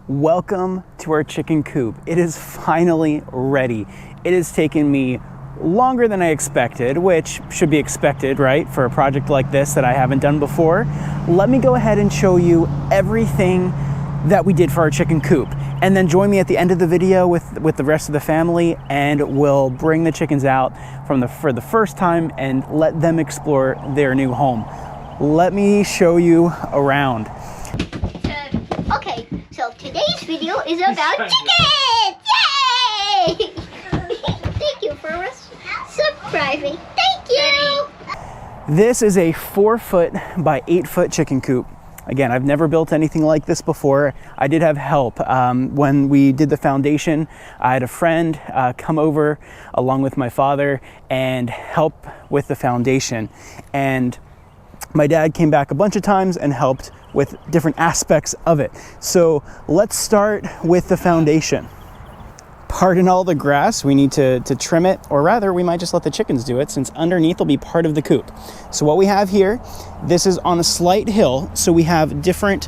Welcome to our chicken coop. It is finally ready. It has taken me longer than I expected, which should be expected, right? For a project like this that I haven't done before. Let me go ahead and show you everything that we did for our chicken coop. And then join me at the end of the video with the rest of the family, and we'll bring the chickens out for the first time and let them explore their new home. Let me show you around. Okay, so today's video is about chickens! Yay! Thank you for subscribing. Thank you! This is a 4-foot by 8-foot chicken coop. Again, I've never built anything like this before. I did have help. When we did the foundation, I had a friend come over along with my father and help with the foundation. And my dad came back a bunch of times and helped with different aspects of it. So let's start with the foundation. Pardon all the grass, we need to trim it, or rather we might just let the chickens do it since underneath will be part of the coop. So what we have here, this is on a slight hill, so we have different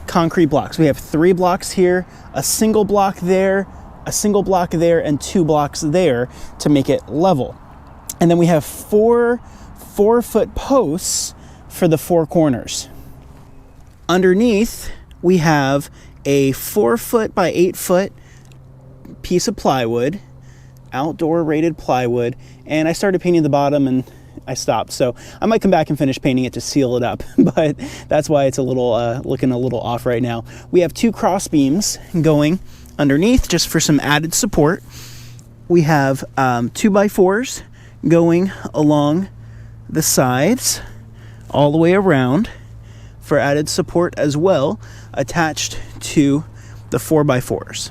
concrete blocks. We have 3 blocks here, a single block there, a single block there, and 2 blocks there to make it level. And then we have 4 4-foot posts for the 4 corners. Underneath, we have a 4-foot by 8-foot piece of plywood, outdoor rated plywood, and I started painting the bottom and I stopped. So I might come back and finish painting it to seal it up, but that's why it's a little looking a little off right now. We have 2 cross beams going underneath just for some added support. We have 2x4s going along the sides all the way around for added support as well, attached to the 4x4s.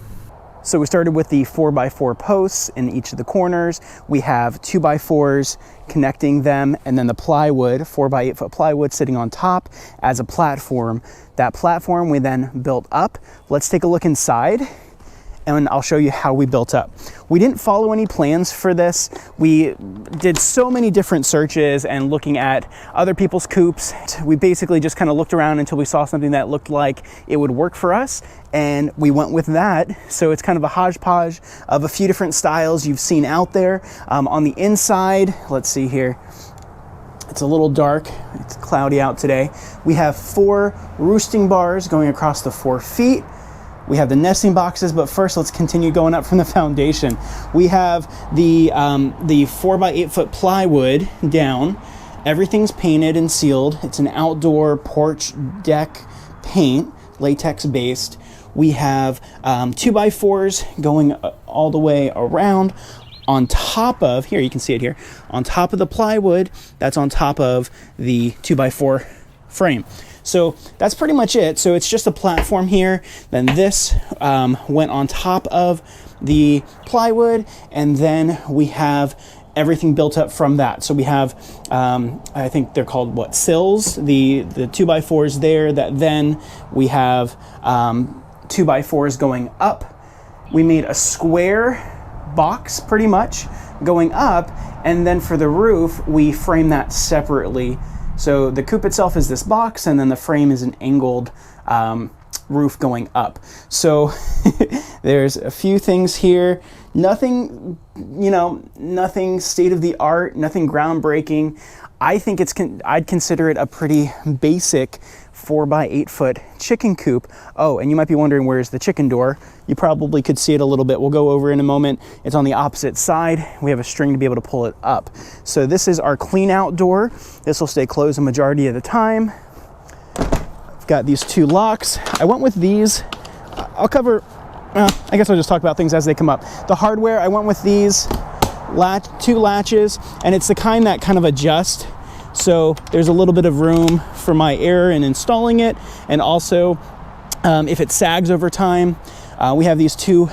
So we started with the 4x4 posts in each of the corners. We have 2x4s connecting them, and then the plywood, 4x8-foot plywood sitting on top as a platform. That platform we then built up. Let's take a look inside and I'll show you how we built up. We didn't follow any plans for this. We did so many different searches and looking at other people's coops. We basically just kind of looked around until we saw something that looked like it would work for us, and we went with that. So it's kind of a hodgepodge of a few different styles you've seen out there. On the inside, let's see here. It's a little dark, it's cloudy out today. We have 4 roosting bars going across the 4 feet. We have the nesting boxes, but first let's continue going up from the foundation. We have the 4x8-foot plywood down. Everything's painted and sealed. It's an outdoor porch deck paint, latex based. We have 2x4s going all the way around. On top of, here you can see it here, on top of the plywood, that's on top of the 2x4 frame. So that's pretty much it. So it's just a platform here. Then this went on top of the plywood, and then we have everything built up from that. So we have, I think they're called what, sills, the 2x4s there, that then we have 2x4s going up. We made a square box pretty much going up, and then for the roof, we frame that separately. So the coop itself is this box, and then the frame is an angled roof going up. So there's a few things here. Nothing, nothing state of the art, nothing groundbreaking. I think I'd consider it a pretty basic 4x8-foot chicken coop. Oh, and you might be wondering, where's the chicken door? You probably could see it a little bit. We'll go over in a moment. It's on the opposite side. We have a string to be able to pull it up. So this is our clean out door. This will stay closed the majority of the time. I've got these 2 locks. I went with these. I'll cover, I guess I'll just talk about things as they come up. The hardware, I went with these 2 latches, and it's the kind that kind of adjust. So there's a little bit of room for my error in installing it, and also if it sags over time. We have these 2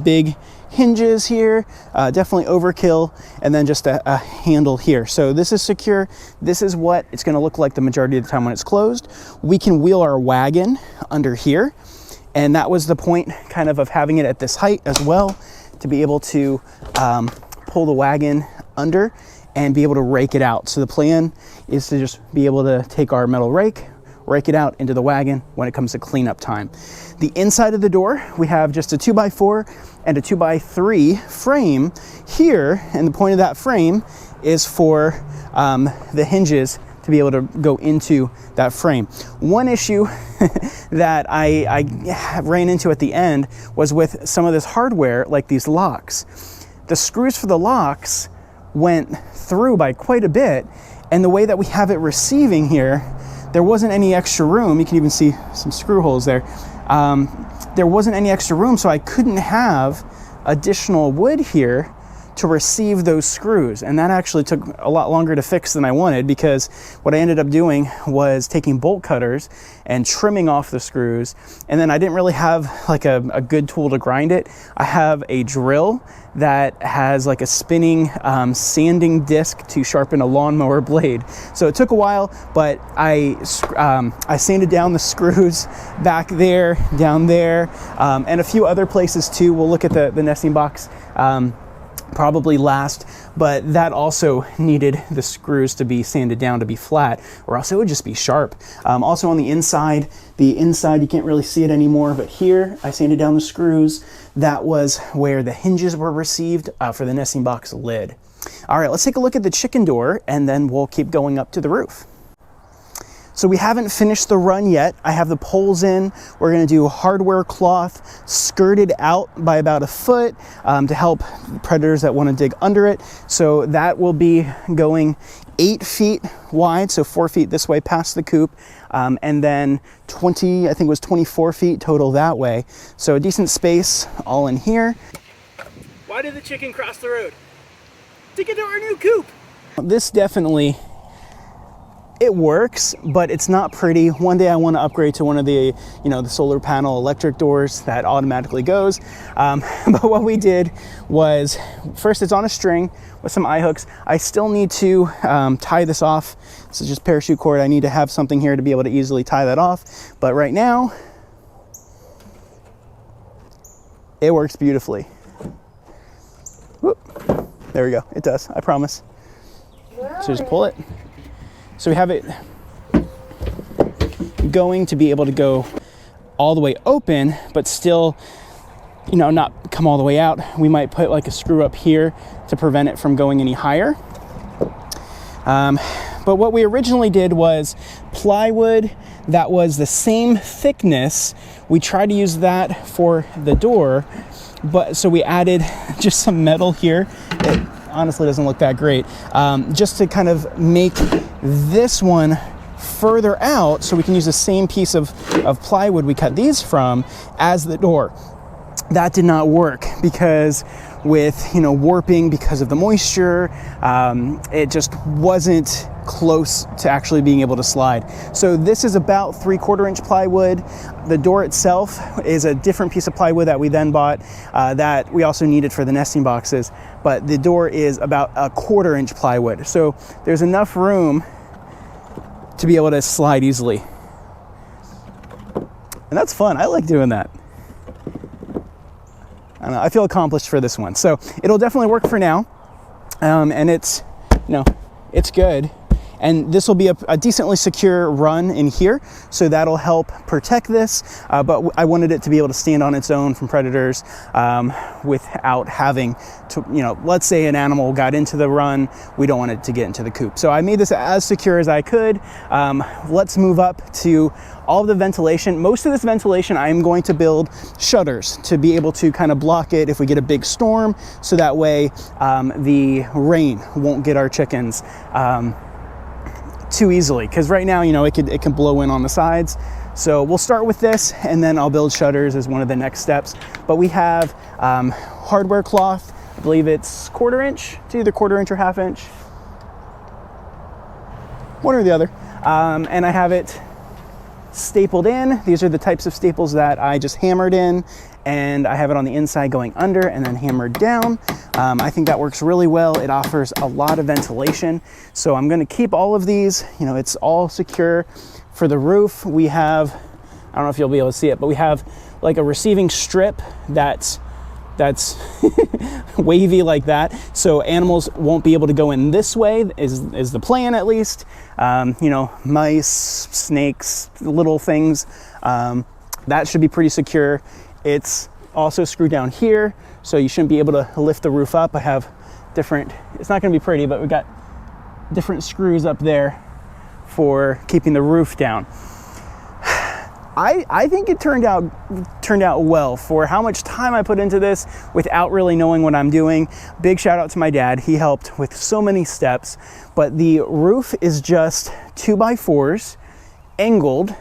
big hinges here, definitely overkill, and then just a handle here. So this is secure. This is what it's going to look like the majority of the time when it's closed. We can wheel our wagon under here, and that was the point kind of having it at this height as well, to be able to pull the wagon under and be able to rake it out. So the plan is to just be able to take our metal rake, rake it out into the wagon when it comes to cleanup time. The inside of the door, we have just a 2x4 and a 2x3 frame here, and the point of that frame is for the hinges to be able to go into that frame. One issue that I ran into at the end was with some of this hardware, like these locks. The screws for the locks went through by quite a bit, and the way that we have it receiving here, there wasn't any extra room. You can even see some screw holes there. There wasn't any extra room, so I couldn't have additional wood here to receive those screws, and that actually took a lot longer to fix than I wanted, because what I ended up doing was taking bolt cutters and trimming off the screws, and then I didn't really have like a good tool to grind it. I have a drill that has like a spinning sanding disc to sharpen a lawnmower blade. So it took a while, but I sanded down the screws back there, down there, and a few other places too. We'll look at the nesting box probably last, but that also needed the screws to be sanded down to be flat, or else it would just be sharp. Also on the inside you can't really see it anymore, but here I sanded down the screws. That was where the hinges were received for the nesting box lid. All right, let's take a look at the chicken door, and then we'll keep going up to the roof. So we haven't finished the run yet. I have the poles in. We're gonna do hardware cloth skirted out by about a foot to help predators that wanna dig under it. So that will be going 8 feet wide, so 4 feet this way past the coop, and then 20, I think it was 24 feet total that way. So a decent space all in here. Why did the chicken cross the road? To get to our new coop. This definitely, it works, but it's not pretty. One day I want to upgrade to one of the, the solar panel electric doors that automatically goes. But what we did was, first it's on a string with some eye hooks. I still need to tie this off. This is just parachute cord. I need to have something here to be able to easily tie that off. But right now, it works beautifully. Whoop. There we go. It does, I promise. So just pull it. So we have it going to be able to go all the way open, but still, not come all the way out. We might put like a screw up here to prevent it from going any higher. But what we originally did was plywood that was the same thickness. We tried to use that for the door, but so we added just some metal here. It honestly doesn't look that great, just to kind of make this one further out so we can use the same piece of plywood we cut these from as the door. That did not work because with warping because of the moisture, it just wasn't close to actually being able to slide. So this is about 3/4 inch plywood. The door itself is a different piece of plywood that we then bought that we also needed for the nesting boxes, but the door is about 1/4 inch plywood. So there's enough room to be able to slide easily. And that's fun. I like doing that. I don't know, I feel accomplished for this one. So it'll definitely work for now. And it's, it's good. And this will be a decently secure run in here. So that'll help protect this. But I wanted it to be able to stand on its own from predators without having to, let's say an animal got into the run, we don't want it to get into the coop. So I made this as secure as I could. Let's move up to all of the ventilation. Most of this ventilation, I am going to build shutters to be able to kind of block it if we get a big storm. So that way the rain won't get our chickens too easily, because right now it can blow in on the sides. So we'll start with this, and then I'll build shutters as one of the next steps. But we have hardware cloth. I believe it's 1/4 inch. It's either 1/4 inch or 1/2 inch, one or the other. And I have it stapled in. These are the types of staples that I just hammered in, and I have it on the inside going under and then hammered down. I think that works really well. It offers a lot of ventilation. So I'm gonna keep all of these, it's all secure. For the roof, we have, I don't know if you'll be able to see it, but we have like a receiving strip that's that's wavy like that, so animals won't be able to go in this way, is the plan at least. You know, mice, snakes, little things, that should be pretty secure. It's also screwed down here, so you shouldn't be able to lift the roof up. I have different, it's not going to be pretty, but we've got different screws up there for keeping the roof down. I think it turned out well for how much time I put into this without really knowing what I'm doing. Big shout out to my dad. He helped with so many steps, but the roof is just 2x4s angled.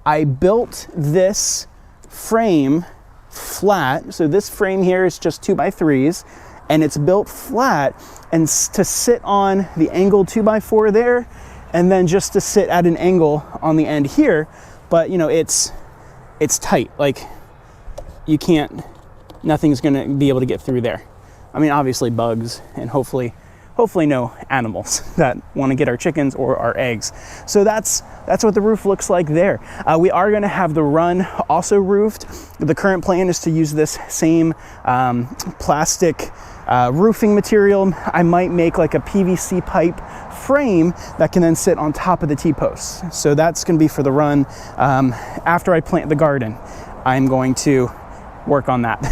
I built this frame flat. So this frame here is just 2x3s and it's built flat, and to sit on the angled 2x4 there, and then just to sit at an angle on the end here. But you know, it's tight, like you can't, nothing's gonna be able to get through there. I mean, obviously bugs, and hopefully no animals that want to get our chickens or our eggs. So that's what the roof looks like there. We are going to have the run also roofed. The current plan is to use this same plastic roofing material. I might make like a PVC pipe frame that can then sit on top of the T-posts. So that's going to be for the run. After I plant the garden, I'm going to work on that.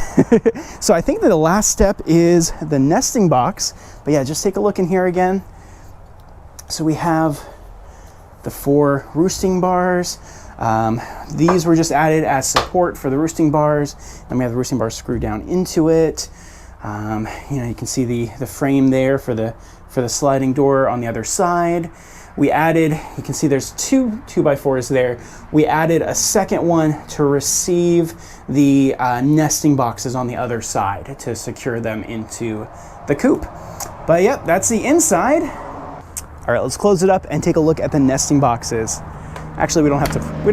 So I think that the last step is the nesting box. But yeah, just take a look in here again. So we have the 4 roosting bars. These were just added as support for the roosting bars. And we have the roosting bars screwed down into it. You know, you can see the frame there for the sliding door on the other side. We added, you can see there's 2x4s there. We added a second one to receive the nesting boxes on the other side to secure them into the coop. But yep, that's the inside. All right, let's close it up and take a look at the nesting boxes. Actually, we don't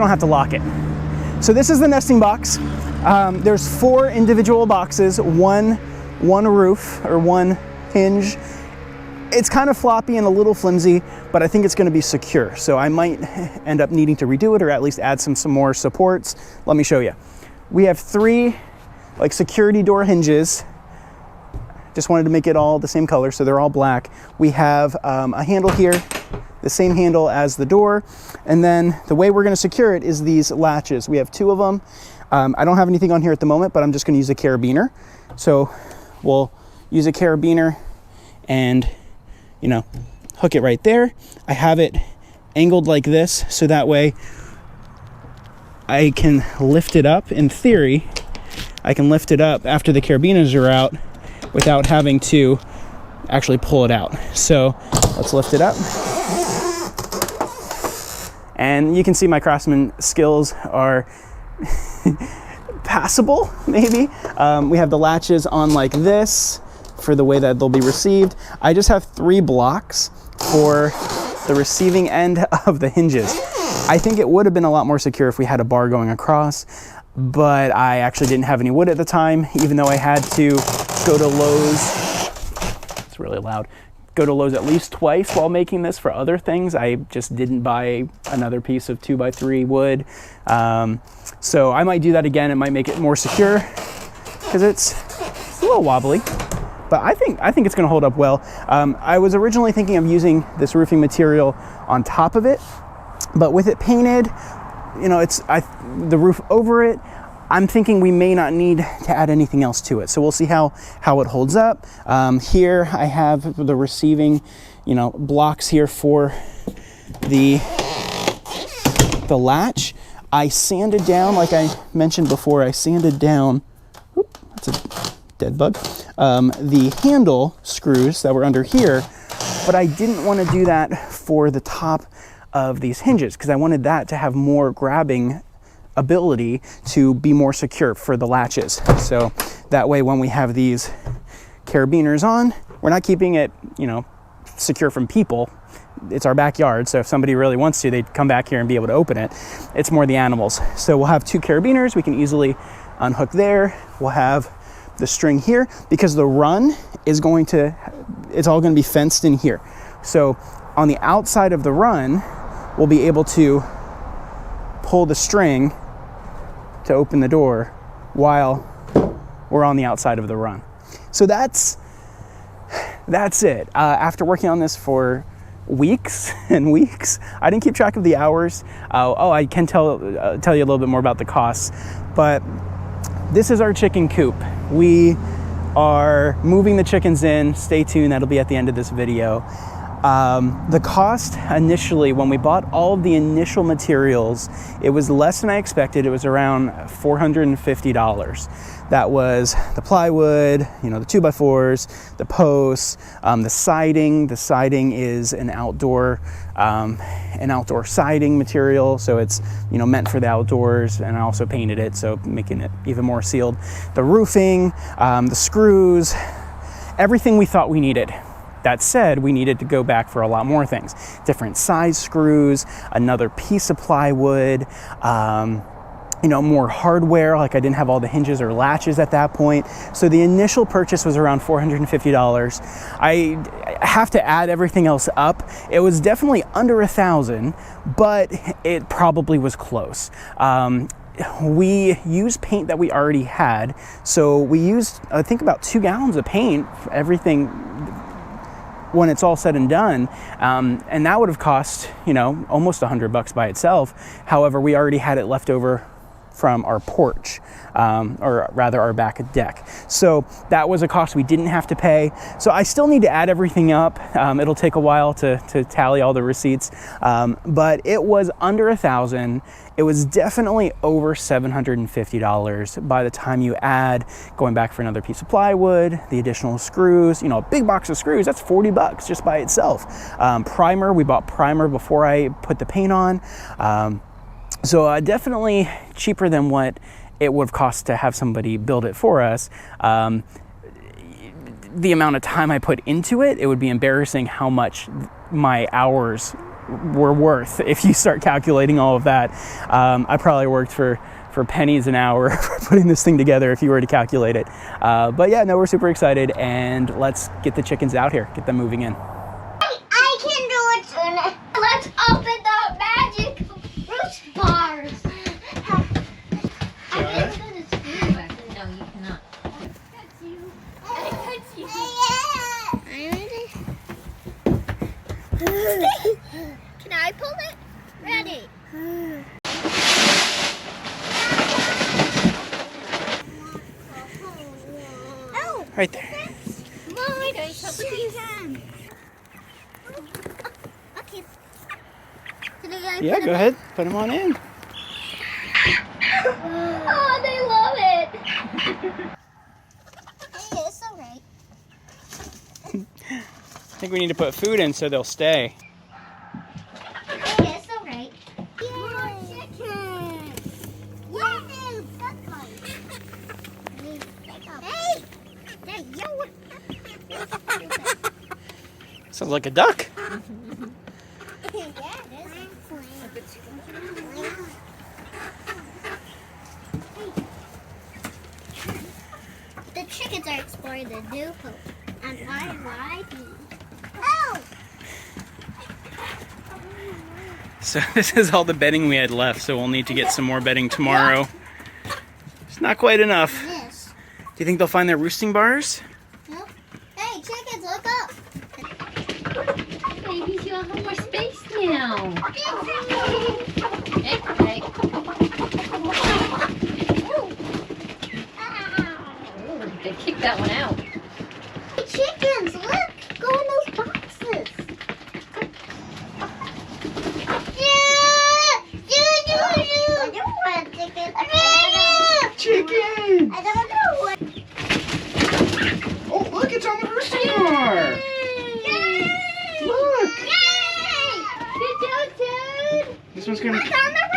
have to lock it. So this is the nesting box. There's 4 individual boxes, one roof or one hinge. It's kind of floppy and a little flimsy, but I think it's going to be secure. So I might end up needing to redo it, or at least add some more supports. Let me show you. We have 3 like security door hinges. Just wanted to make it all the same color, so they're all black. We have a handle here, the same handle as the door. And then the way we're going to secure it is these latches. We have 2 of them. I don't have anything on here at the moment, but I'm just going to use a carabiner. So we'll use a carabiner and, you know, hook it right there. I have it angled like this, so that way I can lift it up. In theory, I can lift it up after the carabiners are out without having to actually pull it out. So let's lift it up. And you can see my craftsman skills are passable, maybe. We have the latches on like this for the way that they'll be received. I just have 3 blocks for the receiving end of the hinges. I think it would have been a lot more secure if we had a bar going across, but I actually didn't have any wood at the time, even though I had to go to Lowe's. It's really loud. Go to Lowe's at least twice while making this for other things. I just didn't buy another piece of 2x3 wood. So I might do that again. It might make it more secure because it's a little wobbly. But I think it's going to hold up well. I was originally thinking of using this roofing material on top of it, but with it painted, you know, the roof over it, I'm thinking we may not need to add anything else to it. So we'll see how it holds up. Here I have the receiving, you know, blocks here for the latch. I sanded down, like I mentioned before, I sanded down, that's a dead bug, the handle screws that were under here, but I didn't want to do that for the top of these hinges because I wanted that to have more grabbing ability to be more secure for the latches. So that way when we have these carabiners on, we're not keeping it, you know, secure from people. It's our backyard, so if somebody really wants to, they'd come back here and be able to open it. It's more the animals. So we'll have 2 carabiners. We can easily unhook there. We'll have the string here because the run is it's all going to be fenced in here. So on the outside of the run, we'll be able to pull the string to open the door while we're on the outside of the run. So that's it. After working on this for weeks and weeks, I didn't keep track of the hours. I can tell you a little bit more about the costs, but this is our chicken coop. We are moving the chickens in. Stay tuned, that'll be at the end of this video. The cost initially, when we bought all of the initial materials, it was less than I expected. It was around $450. That was the plywood, the 2x4s, the posts, the siding. The siding is an outdoor siding material, so it's meant for the outdoors, and I also painted it, so making it even more sealed. The roofing, the screws, everything we thought we needed. That said, we needed to go back for a lot more things. Different size screws, another piece of plywood, more hardware, like I didn't have all the hinges or latches at that point. So the initial purchase was around $450. I have to add everything else up. It was definitely under $1,000, but it probably was close. We used paint that we already had. So we used, I think, about 2 gallons of paint for everything when it's all said and done, and that would have cost almost $100 by itself. However, we already had it left over from our porch, or rather our back deck, so that was a cost we didn't have to pay. So I still need to add everything up. It'll take a while to tally all the receipts, but it was under $1,000. It was definitely over $750 by the time you add going back for another piece of plywood, the additional screws, a big box of screws, that's $40 just by itself. Primer, we bought primer before I put the paint on. So definitely cheaper than what it would have cost to have somebody build it for us. The amount of time I put into it, it would be embarrassing how much my hours were worth if you start calculating all of that. I probably worked for pennies an hour for putting this thing together if you were to calculate it. But yeah, no, we're super excited, and let's get the chickens out here, get them moving in. I can do it soon. Let's open the magic roost bars. No, you cannot. That's you. That's you. Can I pull it? Ready. Oh, Right there. mine. I help with these. Okay. Yeah, go ahead, put them on in. Oh, they love it. Hey, it's alright. I think we need to put food in so they'll stay. Hey, it's alright. More chicken. Yay, that's fun. Hey, hey, yo. Sounds like a duck. Yeah, it is. The chickens are exploring the new poop. And why me? Oh! So this is all the bedding we had left, so we'll need to get some more bedding tomorrow. It's not quite enough. This. Do you think they'll find their roosting bars? Nope. Hey, chickens, look up. Babies, you have more space now. Hey, hey. They kicked that one out. Hey, chickens, look. Go in those boxes. I don't want chicken. Chicken! I don't know what. Oh, look, it's on the roosting bar! Yay! Look! Yay! Good job, dude. This one's gonna... It's on the